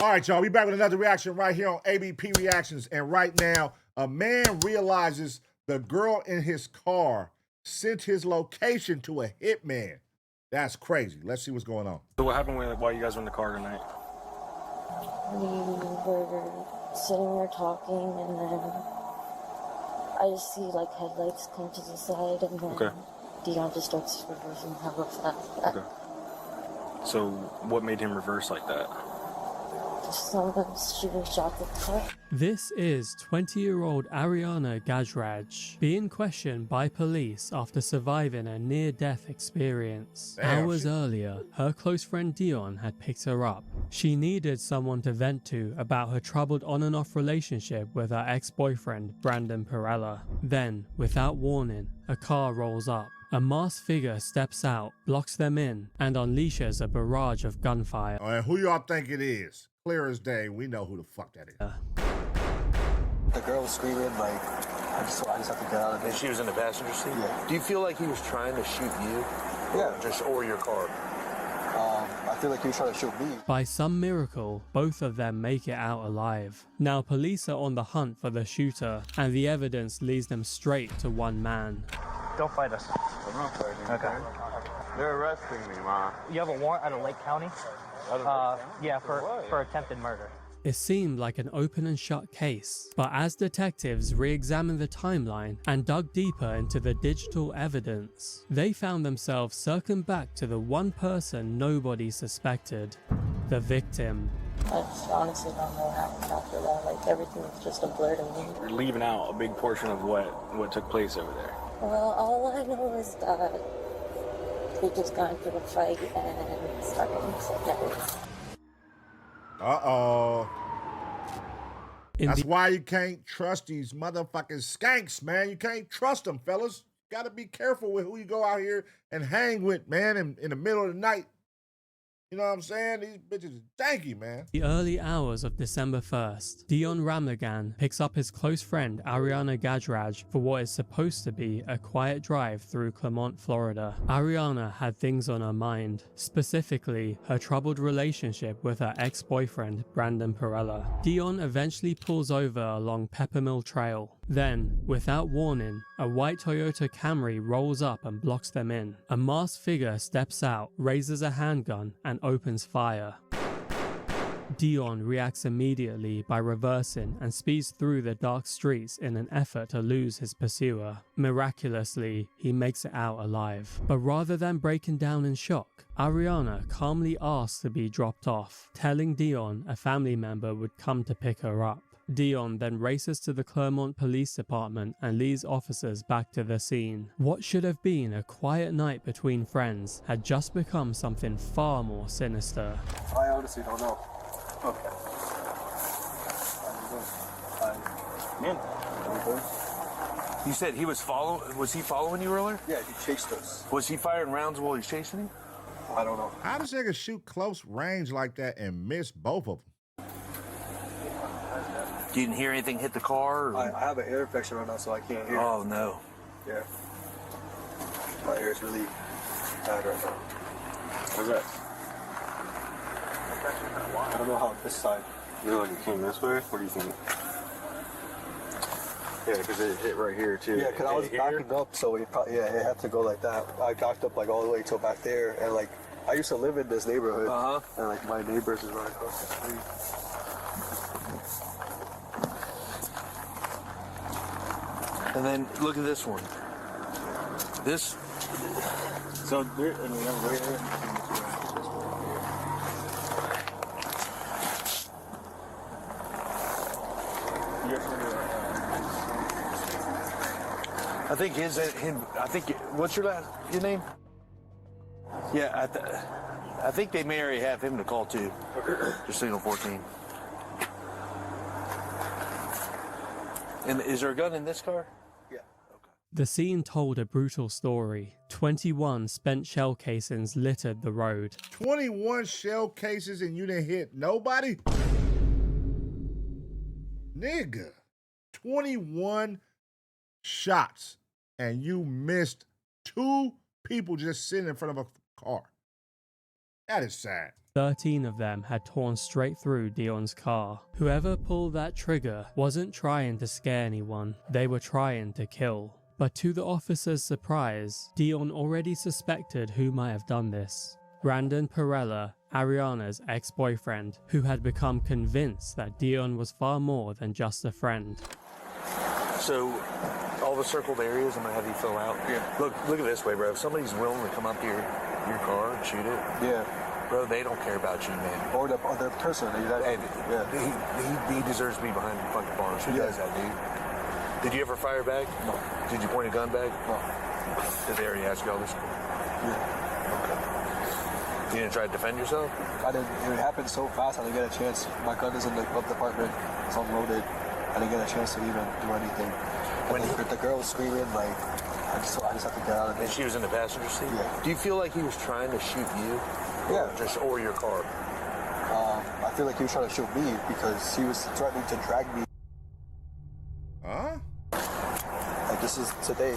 All right, y'all, we back with another reaction right here on ABP Reactions. And right now, a man realizes the girl in his car sent his location to a hitman. That's crazy. Let's see what's going on. So what happened while you guys were in the car tonight? We were sitting there talking, and then I just see like headlights come to the side, and then Dion just starts reversing hella fast. Okay. So what made him reverse like that? Someone shooting shots at the car. This is 20-year-old Ariana Gajraj being questioned by police after surviving a near-death experience. Hours earlier, her close friend Dion had picked her up. She needed someone to vent to about her troubled on and off relationship with her ex-boyfriend Brandon Perella. Then, without warning, a car rolls up. A masked figure steps out, blocks them in, and unleashes a barrage of gunfire. All right, who y'all think it is? Clear as day, we know who the fuck that is. The girl was screaming like, I just have to get out of there. And she was in the passenger seat? Yeah. Do you feel like he was trying to shoot you? Yeah. Or your car? I feel like he was trying to shoot me. By some miracle, both of them make it out alive. Now police are on the hunt for the shooter, and the evidence leads them straight to one man. Don't fight us. I'm not fighting. Okay. They're arresting me, Ma. You have a warrant out of Lake County? Yeah, for attempted murder. It seemed like an open and shut case, but as detectives re-examined the timeline and dug deeper into the digital evidence, they found themselves circling back to the one person nobody suspected, the victim. I just honestly don't know how after that. Like, everything was just a blur to me. You're leaving out a big portion of what took place over there. Well, all I know is that we just got into a fight and started together. Uh-oh. That's why you can't trust these motherfucking skanks, man. You can't trust them, fellas. You gotta be careful with who you go out here and hang with, man, in the middle of the night. You know what I'm saying? These bitches is danky, man. The early hours of December 1st, Dion Ramlagan picks up his close friend Ariana Gajraj for what is supposed to be a quiet drive through Clermont, Florida. Ariana had things on her mind, specifically her troubled relationship with her ex-boyfriend Brandon Perella. Dion eventually pulls over along Peppermill Trail. Then, without warning, a white Toyota Camry rolls up and blocks them in. A masked figure steps out, raises a handgun, and opens fire. Dion reacts immediately by reversing and speeds through the dark streets in an effort to lose his pursuer. Miraculously, he makes it out alive. But rather than breaking down in shock, Ariana calmly asks to be dropped off, telling Dion a family member would come to pick her up. Dion then races to the Clermont Police Department and leads officers back to the scene. What should have been a quiet night between friends had just become something far more sinister. I honestly don't know. Okay. Man. You said he was following you earlier? Yeah, he chased us. Was he firing rounds while he was chasing you? I don't know. How does nigga shoot close range like that and miss both of them? You didn't hear anything hit the car? Or? I have an ear infection right now, so I can't hear. Oh, no. Yeah. My ear's really bad right now. What's that? I don't know how this side. You know, like it came this way? What do you think? Yeah, because it hit right here, too. Yeah, because I was backing up, so it had to go like that. I backed up like all the way till back there, and like I used to live in this neighborhood, and like my neighbors is right across the street. And then look at this one. This. So, right here. I think what's your name? Yeah, I think they may already have him to call too. Just signal 14. And is there a gun in this car? Yeah. Okay. The scene told a brutal story. 21 spent shell casings littered the road. 21 shell cases and you didn't hit nobody? Nigga. 21 shots and you missed 2 people just sitting in front of a car. That is sad. 13 of them had torn straight through Dion's car. Whoever pulled that trigger wasn't trying to scare anyone, they were trying to kill. But to the officer's surprise, Dion already suspected who might have done this. Brandon Perella, Ariana's ex-boyfriend, who had become convinced that Dion was far more than just a friend. So, all the circled areas, I'm gonna have you fill out. Yeah. Look it this way, bro. If somebody's willing to come up to your car and shoot it, Yeah. bro, they don't care about you, man. Or the other person. He deserves to be behind the fucking bars. Who does that, dude? Did you ever fire back? No. Did you point a gun back? No. Did they already ask you all this? Yeah. Okay. You didn't try to defend yourself? I didn't. It happened so fast. I didn't get a chance. My gun is in the glove department. It's unloaded. I didn't get a chance to even do anything. When the girl was screaming, like, I just have to get out of there. And she was in the passenger seat? Yeah. Do you feel like he was trying to shoot you? Yeah. Or your car? I feel like he was trying to shoot me because he was threatening to drag me. Huh? Like, this is today.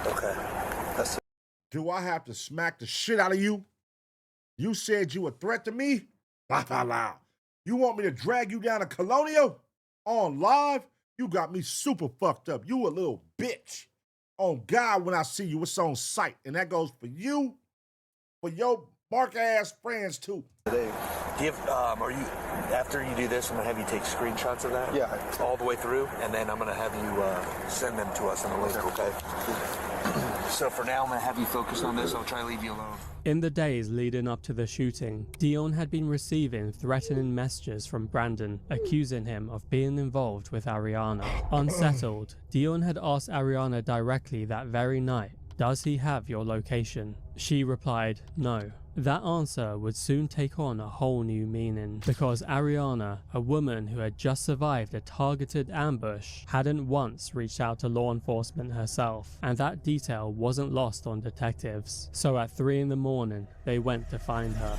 Okay. That's it. Do I have to smack the shit out of you? You said you a threat to me? Laugh out loud. You want me to drag you down to Colonial? On live? You got me super fucked up. You a little bitch. On God, when I see you, it's on sight. And that goes for you, for your mark-ass friends, too. Today. Are you, after you do this, I'm gonna have you take screenshots of that? Yeah. All the way through, and then I'm gonna have you send them to us on the link, okay? So for now, I'm gonna have you focus on this. I'll try to leave you alone. In the days leading up to the shooting, Dion had been receiving threatening messages from Brandon, accusing him of being involved with Ariana. Unsettled, Dion had asked Ariana directly that very night, "Does he have your location?" She replied, "No." That answer would soon take on a whole new meaning, because Ariana, a woman who had just survived a targeted ambush, hadn't once reached out to law enforcement herself, and that detail wasn't lost on detectives. So at 3 in the morning, they went to find her.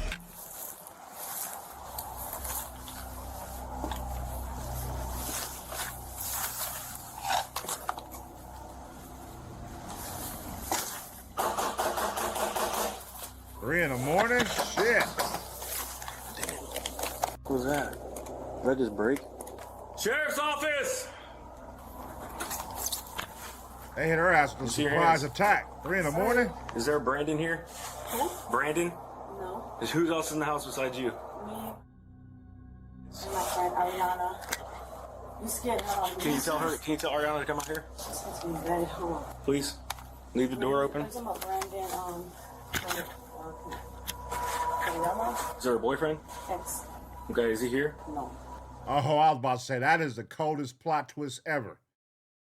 In the morning? Shit. What was that? Did I just break? Sheriff's office! They hit her ass with a See your surprise hands? attack. 3 in the morning? Is there a Brandon here? Who? Brandon? No. Who's else in the house besides you? Me. And my friend Ariana. You scared her. Can you tell Ariana to come out here? It's gonna be very hard. Please? Leave the door open. I'm talking about Brandon, Ariana? Is there a boyfriend? Ex. Okay, is he here? No. Oh, I was about to say, that is the coldest plot twist ever.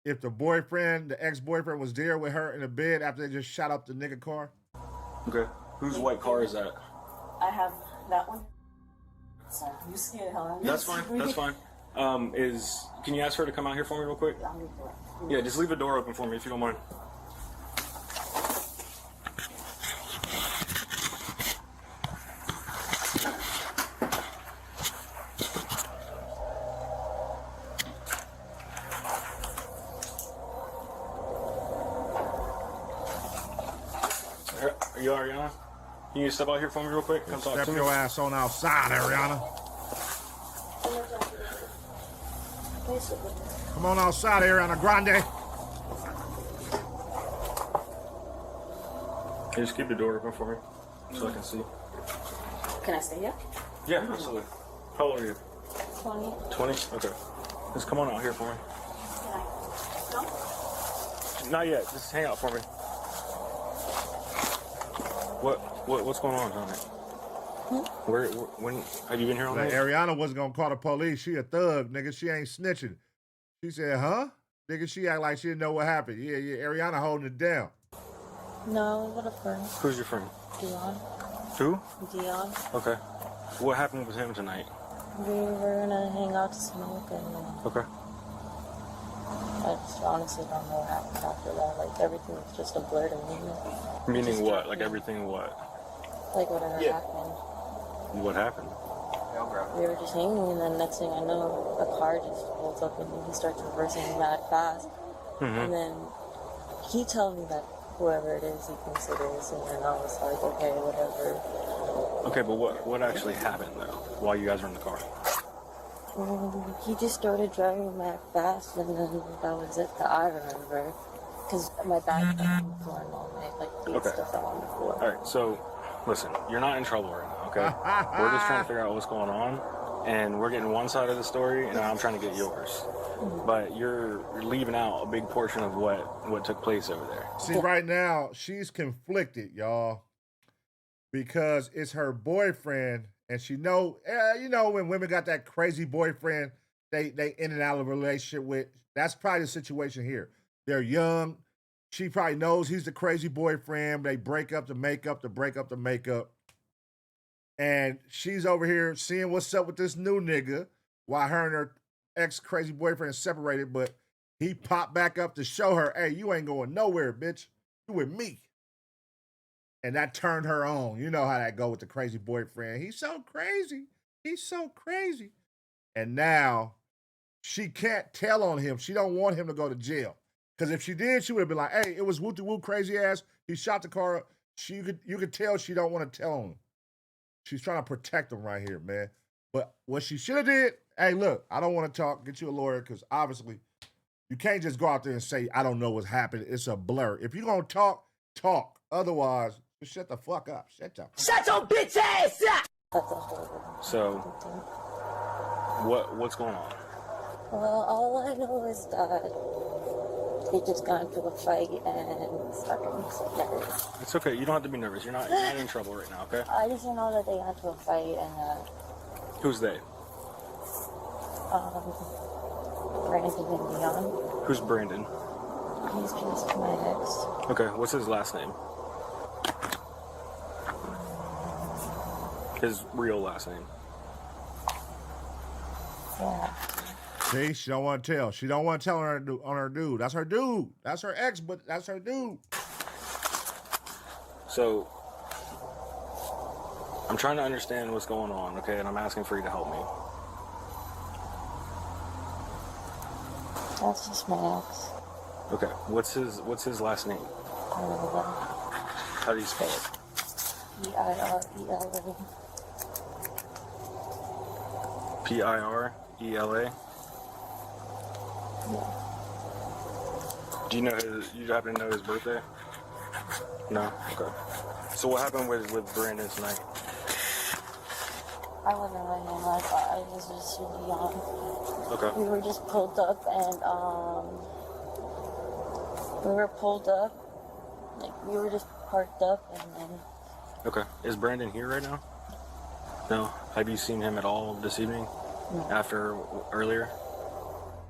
If the boyfriend, the ex-boyfriend was there with her in the bed after they just shot up the nigga car. Okay. Whose white car is that? I have that one. Sorry, you scared her. That's fine. That's fine. Can you ask her to come out here for me real quick? Yeah, just leave the door open for me if you don't mind. Are you Ariana? Can you step out here for me real quick? Come talk Step to me. your ass on outside, Ariana. Come on outside, Ariana Grande. Can you just keep the door open for me so I can see? Can I stay here? Yeah, absolutely. How old are you? 20. 20? Okay. Just come on out here for me. Can I come? Not yet. Just hang out for me. What's going on, honey? When have you been here all Like, night? Ariana wasn't gonna call the police. She a thug, nigga. She ain't snitching. She said, huh? Nigga, she act like she didn't know what happened. Yeah, Ariana holding it down. No, I was with a friend. Who's your friend? Dion. Who? Dion. Okay. What happened with him tonight? We were gonna hang out to smoke and Okay. I just honestly don't know what happened after that. Like everything was just a blur to me. Meaning what? Like everything what? Like whatever happened. What happened? We were just hanging and then next thing I know, a car just pulls up and he starts reversing mad fast. And then he tells me that whoever it is, he thinks it is. And then I was like, okay, whatever. Okay, but what actually happened though while you guys were in the car? He just started driving mad fast, and then that was it that I remember. Because my back was on the floor and all my feet stuff out on the floor. All right, so listen, you're not in trouble right now, okay? We're just trying to figure out what's going on, and we're getting one side of the story, and I'm trying to get yours. But you're leaving out a big portion of what took place over there. See, right now, she's conflicted, y'all, because it's her boyfriend, and she know, you know, when women got that crazy boyfriend, they in and out of a relationship with. That's probably the situation here. They're young. She probably knows he's the crazy boyfriend. They break up to make up, to break up to make up. And she's over here seeing what's up with this new nigga while her and her ex-crazy boyfriend is separated, but he popped back up to show her, hey, you ain't going nowhere, bitch. You with me. And that turned her on. You know how that go with the crazy boyfriend. He's so crazy. He's so crazy. And now she can't tell on him. She don't want him to go to jail. Because if she did, she would have been like, hey, it was woo-to-woo crazy ass. He shot the car up. You could tell she don't want to tell him. She's trying to protect him right here, man. But what she should have did, hey, look, I don't want to talk. Get you a lawyer, because obviously you can't just go out there and say, I don't know what's happened. It's a blur. If you're going to talk, talk. Otherwise, just shut the fuck up. Shut your bitch ass up! So, what's going on? Well, all I know is that they just got into a fight and started so nervous. It's okay. You don't have to be nervous. You're not in trouble right now, okay? I just know that they got into a fight and Who's they? Brandon and Dion. Who's Brandon? He's just my ex. Okay, what's his last name? His real last name. Yeah. See, she don't want to tell. She don't want to tell on her dude. That's her dude. That's her ex, but that's her dude. So, I'm trying to understand what's going on, okay? And I'm asking for you to help me. That's just my ex. Okay, what's his last name? I don't know. How do you spell it? Pirela. Pirela? Yeah. Do you happen to know his birthday? No? Okay. So what happened with Brandon tonight? I wasn't letting him like I was just really young. Okay. We were just pulled up and we were just parked up and then. Okay. Is Brandon here right now? No. Have you seen him at all this evening? No. After earlier?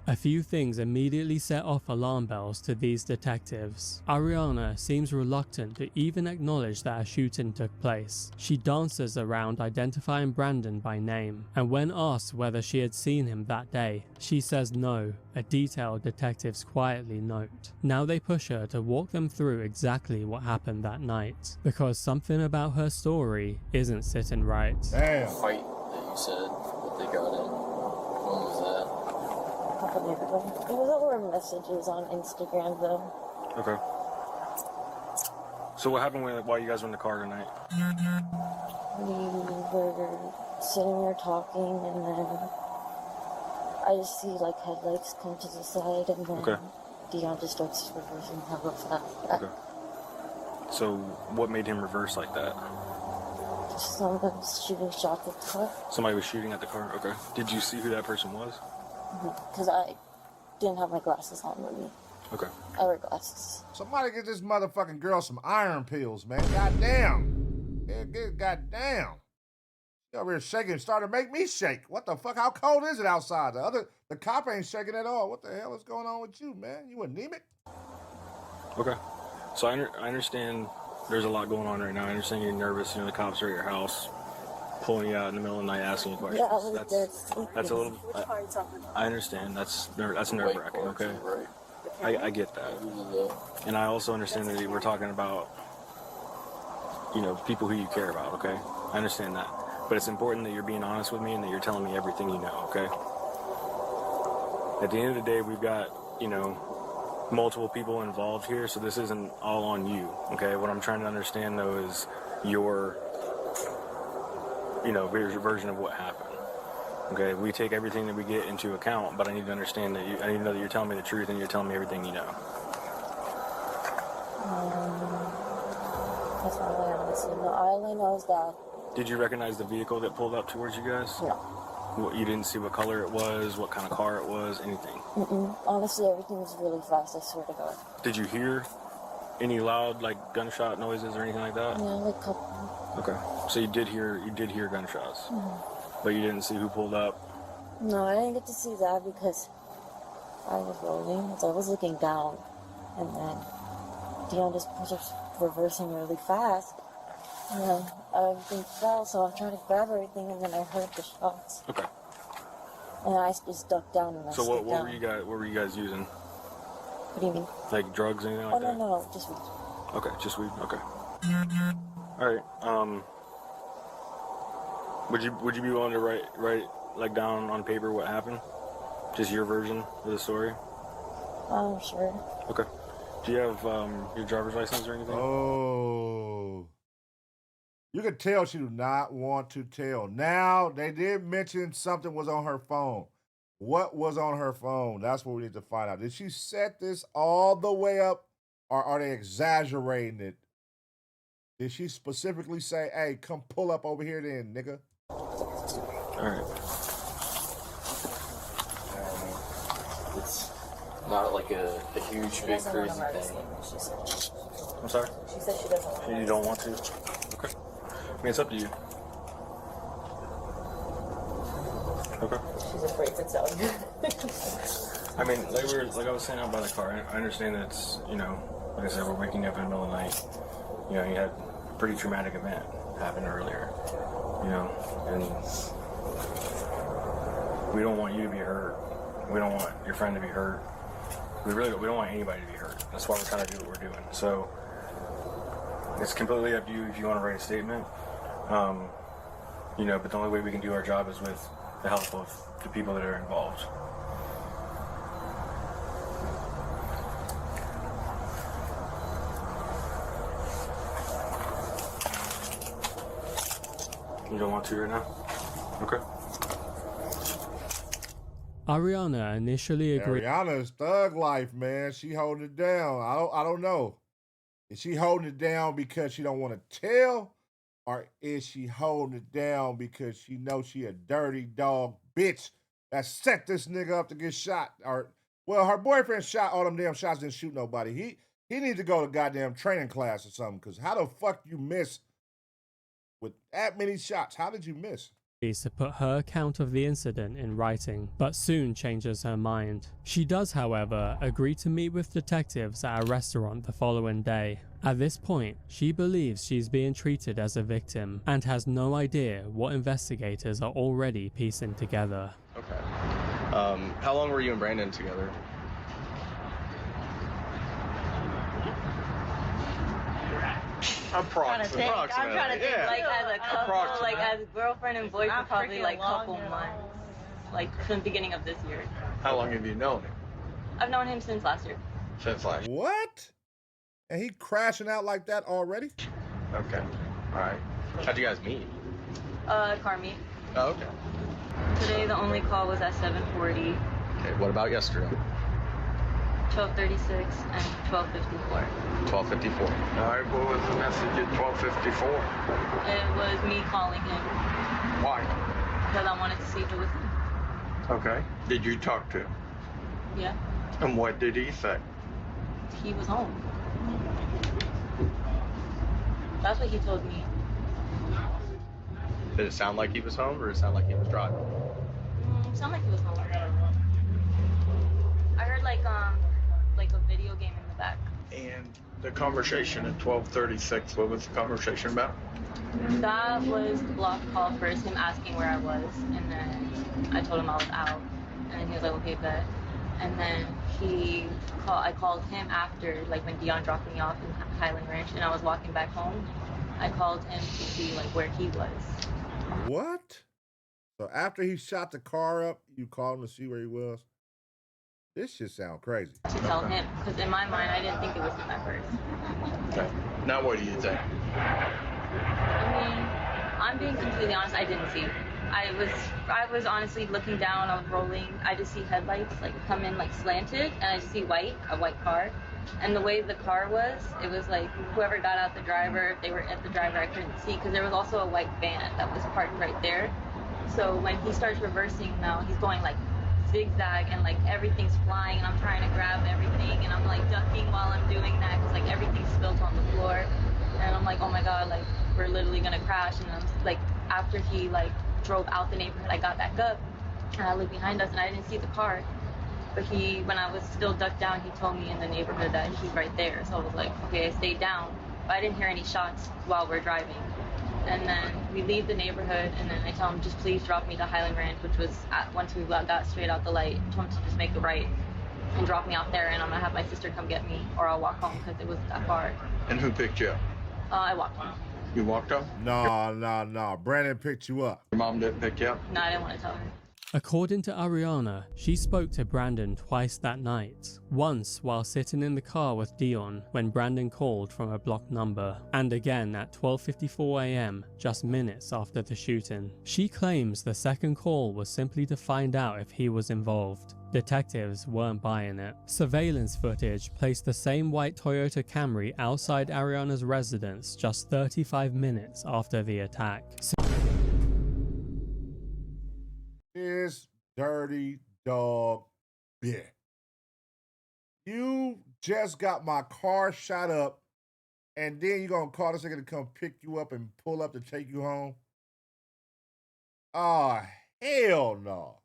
A few things immediately set off alarm bells to these detectives. Ariana seems reluctant to even acknowledge that a shooting took place. She dances around identifying Brandon by name, and when asked whether she had seen him that day, she says no, a detail detectives quietly note. Now they push her to walk them through exactly what happened that night, because something about her story isn't sitting right. Damn. Fight that you said that they got in. When was that? It was over messages on Instagram though. Okay. So what happened while you guys were in the car tonight? We were sitting there talking and then I just see like headlights come to the side and then Dion just starts reversing hella fast. Okay. So what made him reverse like that? Someone was shooting shots at the car. Somebody was shooting at the car? Okay. Did you see who that person was? Because I didn't have my glasses on with me. Okay. I wear glasses. Somebody get this motherfucking girl some iron pills, man. Goddamn. Goddamn. She over here shaking, started to make me shake. What the fuck? How cold is it outside? The cop ain't shaking at all. What the hell is going on with you, man? You anemic? Okay. So I understand there's a lot going on right now. I understand you're nervous. You know, the cops are at your house, pulling you out in the middle of the night, asking you questions. Yeah, I was there sleeping. That's a little. I understand. That's nerve-wracking. Okay. I get that, and I also understand that we're talking about, you know, people who you care about. Okay, I understand that, but it's important that you're being honest with me and that you're telling me everything you know. Okay. At the end of the day, we've got, you know, multiple people involved here, so this isn't all on you. Okay. What I'm trying to understand though is your you know, version of what happened. Okay, we take everything that we get into account, but I need to understand that I need to know that you're telling me the truth and you're telling me everything you know. That's all I honestly know. All I know is that. Did you recognize the vehicle that pulled up towards you guys? No. What, you didn't see what color it was, what kind of car it was, anything? Honestly, everything was really fast, I swear to God. Did you hear any loud, like, gunshot noises or anything like that? Yeah, like a couple. Okay, so you did hear gunshots, but you didn't see who pulled up? No, I didn't get to see that because I was rolling, so I was looking down, and then Dion just was reversing really fast, and then everything fell, so I'm trying to grab everything, and then I heard the shots. Okay. And I just ducked down and I So stayed what were you guys using? What do you mean? Like drugs or anything like that? No, just weed. Okay, just weed. Okay. All right. Would you be willing to write like down on paper what happened? Just your version of the story? Sure. Okay. Do you have your driver's license or anything? Oh. You could tell she do not want to tell. Now, they did mention something was on her phone. What was on her phone? That's what we need to find out. Did she set this all the way up, or are they exaggerating it? Did she specifically say, hey, come pull up over here then, nigga? All right. It's not like a huge, big, crazy thing. I'm sorry? She said she doesn't. You don't want to? Okay. I mean, it's up to you. Okay. She's afraid to tell you. I mean, like I was saying out by the car, I understand that it's, you know, like I said, we're waking up in the middle of the night. You know, you had a pretty traumatic event happen earlier, you know, and we don't want you to be hurt. We don't want your friend to be hurt. We don't want anybody to be hurt. That's why we're trying to do what we're doing. So it's completely up to you if you want to write a statement. You know, but the only way we can do our job is with the help of the people that are involved. You don't want to right now? Okay. Ariana initially agreed. Ariana's thug life, man. She holding it down. I don't know. Is she holding it down because she don't want to tell? Or is she holding it down because she knows she a dirty dog bitch that set this nigga up to get shot? Or, well, her boyfriend shot all them damn shots, didn't shoot nobody. He needs to go to goddamn training class or something, because how the fuck you miss with that many shots? How did you miss? To put her account of the incident in writing, but soon changes her mind. She does, however, agree to meet with detectives at a restaurant the following day. At this point, she believes she's being treated as a victim and has no idea what investigators are already piecing together. Okay. How long were you and Brandon together? Approximately. I'm trying to think, like as a couple, like as girlfriend and boyfriend, probably like couple months, like from the beginning of this year. How long have you known him? I've known him since last year. Since last year. What? And he crashing out like that already? Okay. All right. How'd you guys meet? Car meet. Oh, okay. Today the only call was at 7:40. Okay. What about yesterday? 12:36 and 12:54. 12:54. All right, what was the message at 12:54? It was me calling him. Why? Because I wanted to see if it was him. Okay. Did you talk to him? Yeah. And what did he say? He was home. That's what he told me. Did it sound like he was home, or did it sound like he was driving? It sounded like he was home. I heard like a video game in the back. And the conversation at 12:36, what was the conversation about? That was the block call first, him asking where I was, and then I told him I was out, and then he was like, okay, bet. And then I called him after, like when Dion dropped me off in Highland Ranch, and I was walking back home. I called him to see like where he was. What? So after he shot the car up, you called him to see where he was? This shit sound crazy. To tell him, because in my mind, I didn't think it was him at first. Okay. Now what do you think? I mean, I'm being completely honest, I didn't see. I was honestly looking down, I was rolling, I just see headlights like come in like slanted, and I just see a white car. And the way the car was, it was like whoever got out the driver, if they were at the driver, I couldn't see, because there was also a white van that was parked right there. So when he starts reversing now, he's going like zigzag, and like everything's flying, and I'm trying to grab everything, and I'm like ducking while I'm doing that, because like everything's spilled on the floor. And I'm like, oh my god, like we're literally gonna crash. And I'm like, after he like drove out the neighborhood, I got back up and I looked behind us and I didn't see the car. But when I was still ducked down, he told me in the neighborhood that he's right there. So I was like, okay, I stayed down, but I didn't hear any shots while we're driving. And then we leave the neighborhood, and then I tell him, just please drop me to Highland Ranch, which was once we got straight out the light. I told him to just make a right and drop me out there, and I'm gonna have my sister come get me, or I'll walk home because it wasn't that far. And who picked you up? I walked home. You walked home? No. Brandon picked you up. Your mom didn't pick you up? No, I didn't want to tell her. According to Ariana, she spoke to Brandon twice that night. Once while sitting in the car with Dion when Brandon called from a blocked number, and again at 12:54 AM, just minutes after the shooting. She claims the second call was simply to find out if he was involved. Detectives weren't buying it. Surveillance footage placed the same white Toyota Camry outside Ariana's residence just 35 minutes after the attack. This dirty dog bitch. You just got my car shot up, and then you're going to call this nigga to come pick you up and pull up to take you home? Oh, hell no.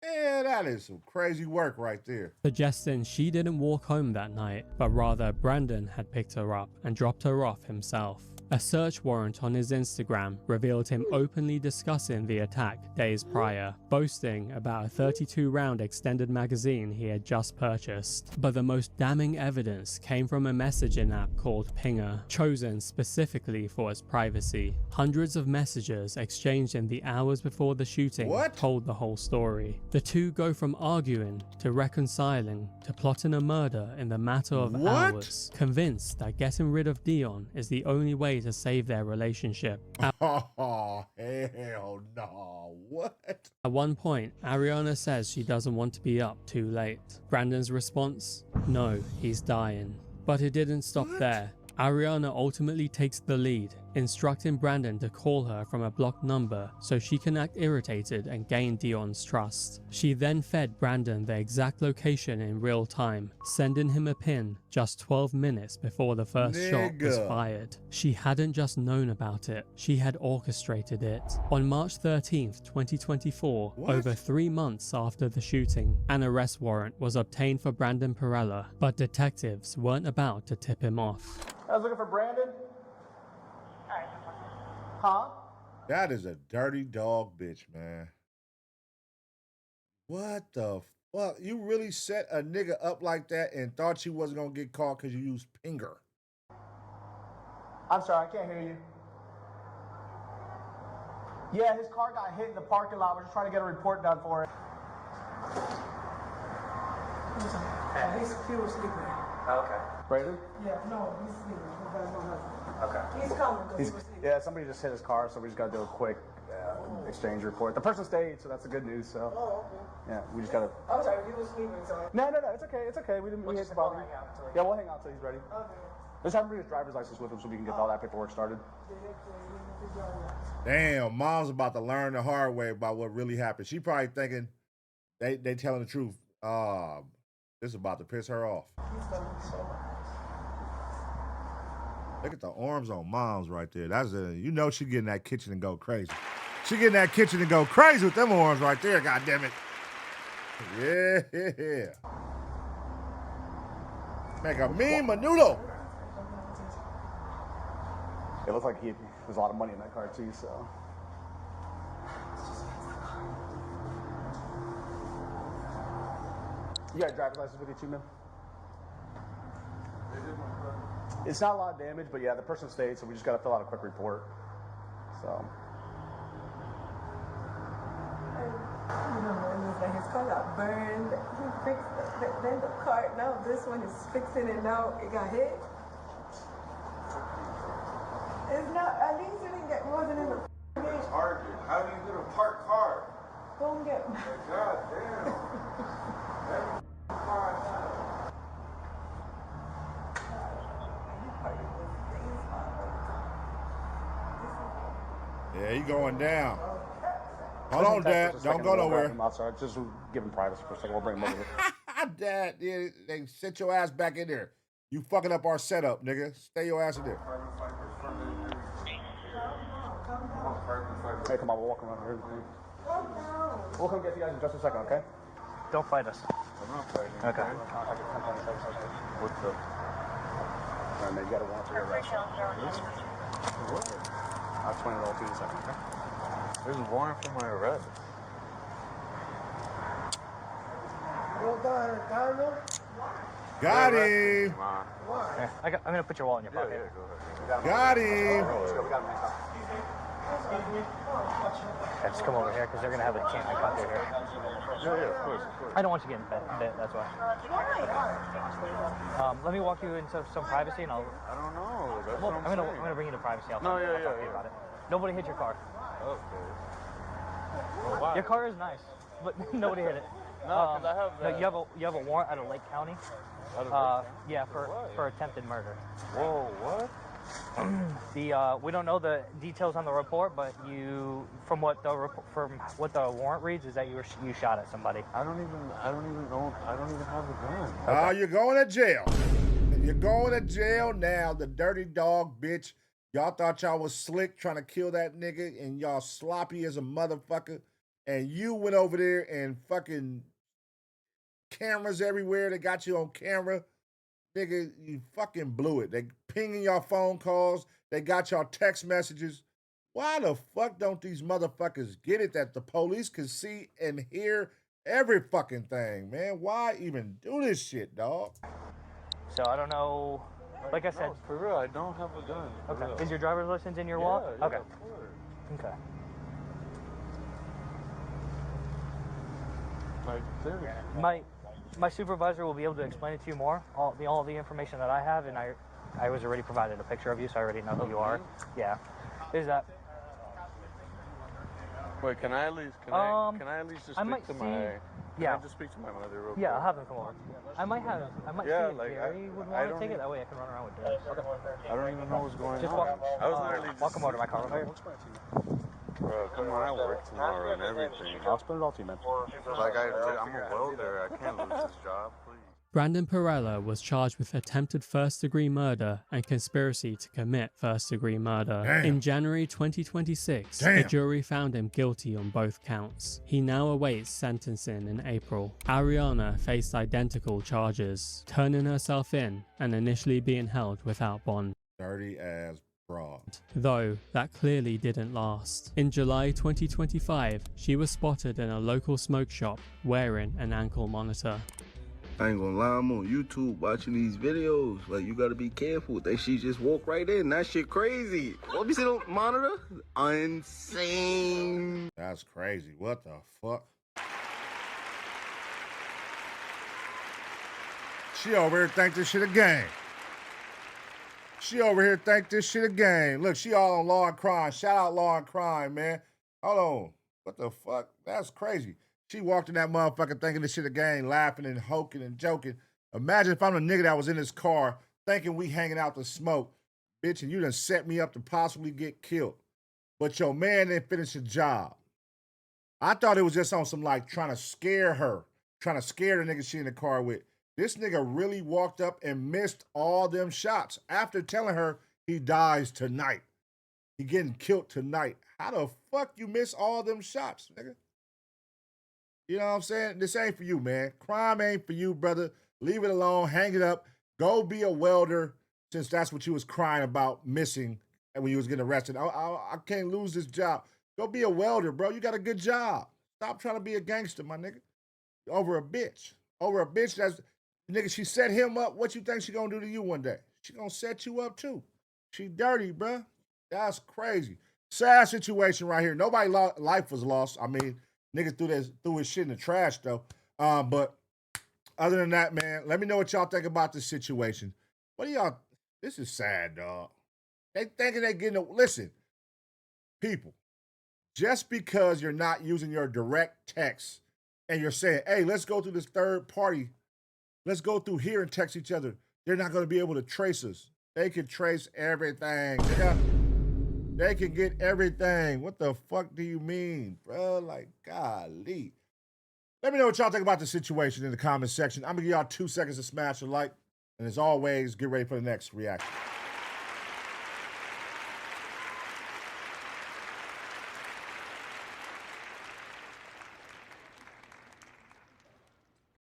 Yeah, that is some crazy work right there. Suggesting she didn't walk home that night, but rather Brandon had picked her up and dropped her off himself. A search warrant on his Instagram revealed him openly discussing the attack days prior, boasting about a 32-round extended magazine he had just purchased. But the most damning evidence came from a messaging app called Pinger, chosen specifically for its privacy. Hundreds of messages exchanged in the hours before the shooting told the whole story. The two go from arguing to reconciling to plotting a murder in the matter of hours, convinced that getting rid of Dion is the only way to save their relationship. Oh, hell no. What? At one point, Ariana says she doesn't want to be up too late. Brandon's response? No, he's dying. But it didn't stop there. Ariana ultimately takes the lead, instructing Brandon to call her from a blocked number so she can act irritated and gain Dion's trust. She then fed Brandon the exact location in real time, sending him a pin just 12 minutes before the first shot was fired. She hadn't just known about it, she had orchestrated it. On March 13th, 2024, over 3 months after the shooting, an arrest warrant was obtained for Brandon Perella, but detectives weren't about to tip him off. I was looking for Brandon. Huh? That is a dirty dog bitch, man. What the fuck? You really set a nigga up like that and thought you wasn't gonna get caught because you used Pinger? I'm sorry, I can't hear you. Yeah, his car got hit in the parking lot. We're just trying to get a report done for it. He was sleeping. Okay. Brandon? Yeah, no, he's sleeping. Okay. He's coming because he was sleeping. Yeah, somebody just hit his car, so we just got to do a quick exchange report. The person stayed, so that's the good news. So. Oh, okay. Yeah, we just got to. I'm sorry, he was sleeping, so. No, it's okay. It's okay. We didn't. We'll We just hate to bother you. hang out until Yeah, we'll hang out until he's ready. Okay. Just have him bring his driver's license with him so we can get all that paperwork started. Damn, mom's about to learn the hard way about what really happened. She probably thinking they telling the truth. This is about to piss her off. He's gonna be so much. Look at the arms on mom's right there. You know she get in that kitchen and go crazy. She get in that kitchen and go crazy with them arms right there, God damn it. Yeah. Make a mean menudo. It looks like there's a lot of money in that car too, so. You got a driver's license with you too, man? It's not a lot of damage, but yeah, the person stayed, so we just got to fill out a quick report. So. You know, it was like his car got burned. He fixed then the car. Now this one is fixing it. Now it got hit. It's not. At least it wasn't Yeah, he going down. Hold on, Dad. Don't go nowhere. I'm outside. Just give him privacy for a second. We'll bring him over. Dad, yeah, they sit your ass back in there. You fucking up our setup, nigga. Stay your ass in there. Hey, come on, we'll walk around here. We'll come get you guys in just a second, okay? Don't fight us. I'm not fighting. Okay. What's up? All right, man, you got a warrant for your arrest. What? I'll explain it all to you in a second, okay? There's a warrant for my arrest. Got him. Here, I'm gonna put your wallet in your pocket. Yeah, go ahead. Got him. Okay, just come over here because they're gonna have a chance to cut through here. Yeah, of course. I don't want you getting bit. That's why. Okay. Let me walk you into some privacy, and I'll. I don't know. That's Well, what I'm gonna bring you to privacy. I'll No, talk, yeah, I'll talk to yeah. you about it. Nobody hit your car. Okay. Well, why? Your car is nice, but nobody hit it. No, because I have No, that. you have a warrant out of Lake County. Out of Yeah, for attempted murder. Whoa, what? We don't know the details on the report, but from what the warrant reads is that you shot at somebody. I don't even know. I don't even have a gun. Okay. You're going to jail. You're going to jail now, the dirty dog bitch. Y'all thought y'all was slick trying to kill that nigga, and y'all sloppy as a motherfucker. And you went over there and fucking cameras everywhere. They got you on camera. Nigga, you fucking blew it. They pinging your phone calls. They got your text messages. Why the fuck don't these motherfuckers get it that the police can see and hear every fucking thing, man? Why even do this shit, dog? So I don't know. Like I said, No, for real, I don't have a gun. okay. Real. Is your driver's license in your Yeah, wallet? yeah, Okay. of course. Okay. Like, seriously. My supervisor will be able to explain it to you more. All the information that I have, and I was already provided a picture of you, so I already know who you are. Yeah. Is that? Wait, can I at least just speak to my? Yeah. Can I just speak to my mother real quick? Yeah, I'll have them come over. I might Yeah, see if like, Gary would I want to don't take it. even- That way I can run around with this. I don't even know what's going Just on. walk. I was literally just. Walk him over to my car. Okay? Bro, come on, I work tomorrow and everything. I'll explain it all to you, man. Like, I'm a welder. I can't lose this job, please. Brandon Perella was charged with attempted first-degree murder and conspiracy to commit first-degree murder. Damn. In January 2026, a Damn. jury found him guilty on both counts. He now awaits sentencing in April. Ariana faced identical charges, turning herself in and initially being held without bond. Dirty ass broad. Though that clearly didn't last. In July 2025, she was spotted in a local smoke shop wearing an ankle monitor. I ain't gonna lie, I'm on YouTube watching these videos. Like, you gotta be careful. They she just walk right in. That shit crazy. What you see on monitor? Insane. That's crazy. What the fuck? She over here think this shit a game. She over here think this shit a game. Look, she all on Law and Crime. Shout out Law and Crime, man. Hold on. What the fuck? That's crazy. She walked in that motherfucker thinking this shit a game, laughing and hoking and joking. Imagine if I'm the nigga that was in this car thinking we hanging out to smoke, bitch, and you done set me up to possibly get killed. But your man didn't finish the job. I thought it was just on some like trying to scare her, trying to scare the nigga she in the car with. This nigga really walked up and missed all them shots after telling her he dies tonight. He getting killed tonight. How the fuck you miss all them shots, nigga? You know what I'm saying? This ain't for you, man. Crime ain't for you, brother. Leave it alone. Hang it up. Go be a welder, since that's what you was crying about missing when you was getting arrested. I can't lose this job. Go be a welder, bro. You got a good job. Stop trying to be a gangster, my nigga. Over a bitch. Over a bitch that's... Nigga, she set him up. What you think she gonna do to you one day? She gonna set you up too. She dirty, bruh. That's crazy. Sad situation right here. Nobody life was lost. I mean, nigga threw his shit in the trash though. But other than that, man, let me know what y'all think about this situation. What do y'all? This is sad, dog. They thinking they getting a listen, people. Just because you're not using your direct text and you're saying, hey, let's go through this third party. Let's go through here and text each other. They're not going to be able to trace us. They can trace everything. They can get everything. What the fuck do you mean, bro? Like, golly. Let me know what y'all think about the situation in the comment section. I'm going to give y'all 2 seconds to smash a like. And as always, get ready for the next reaction.